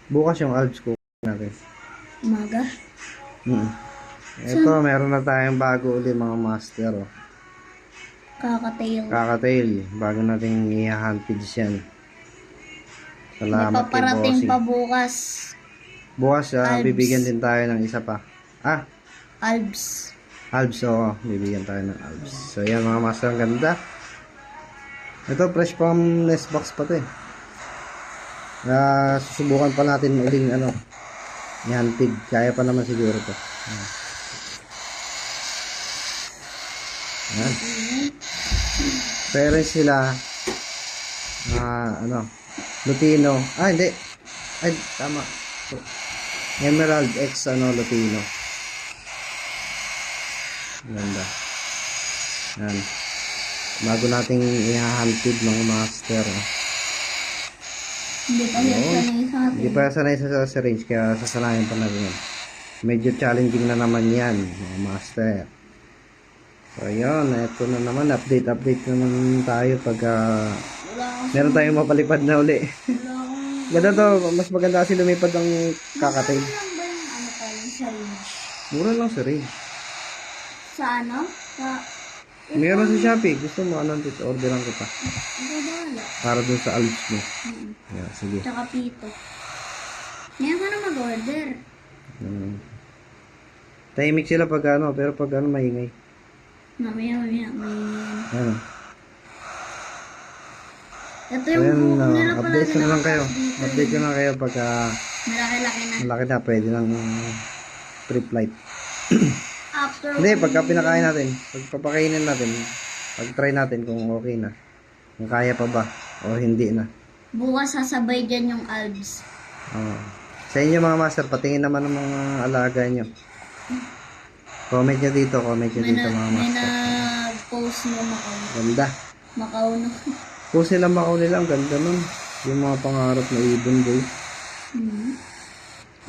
Bukas yung Alps ko natin. Umaga. Ito, meron na tayong bago ulit mga master. Oh. Kakatail. Kakatail. Bago nating i-handpids yan. May Salamat kay paparating Bossing. pa bukas. Bukas, Alps. bibigyan din tayo ng isa pa. Albs. Alps, oo. Bibigyan tayo ng Alps. So, yan mga master. Ang ganda. Ito, fresh from nest box pa to eh. Susubukan pa natin uling i-handpid. Kaya pa naman siguro to. Yan. Parents sila Lutino. Hindi. Ay, tama. Emerald X Lutino. Ganda. Yan. Bago nating i-handpid mga master. Hindi pa siya sanay sa atin. Hindi pa sanay sa syringe, kaya sasanayan pa natin yan. Medyo challenging na naman yan mga master. So yun, ito na naman, update naman tayo pag meron tayong mapalipad na uli. Ganda to, mas maganda kasi lumipad ang kakatail. Mura lang ba yung syringe? Mura lang syringe. Sa Sa... Meron sa Shopee, gusto mo dito, orderan ko pa. Wala. Para dun sa Alps mo. Yeah, sige. Tsaka pito. Ngayon ka na mag-order. Tahimik sila pag pero pag maingay. Mamaya. Ano? Ito yung Ayan, buhok nila pala. update ko na lang kayo. Update ko na kayo pag Malaki-laki na. malaki na, pwede ng pre-flight. After Hindi, pagka pinakain natin, pagpapakainin natin, pag-try natin kung okay na. Kung kaya pa ba, o hindi na. bukas sasabay dyan yung albs. Sa inyo mga master, patingin naman ng mga alaga nyo. Comment nyo dito mga May master. nag-post no Macau. Ganda. Macau no. Kung sila makauli lang, ganda nun. Yung mga pangarap na ibon boy.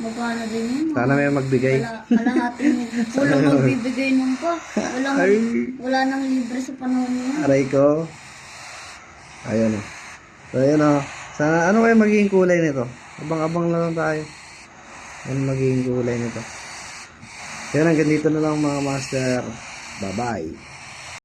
Magkano din yun? Sana may magbigay. Kalahating kulang magbibigay nung pa. Wala nang libre sa panahon niya. Aray ko. Ayan o. So ayan o. Sana kayo magiging kulay nito? Abang-abang na lang tayo. Ano magiging kulay nito? Kaya hanggang dito na lang mga master. Bye-bye.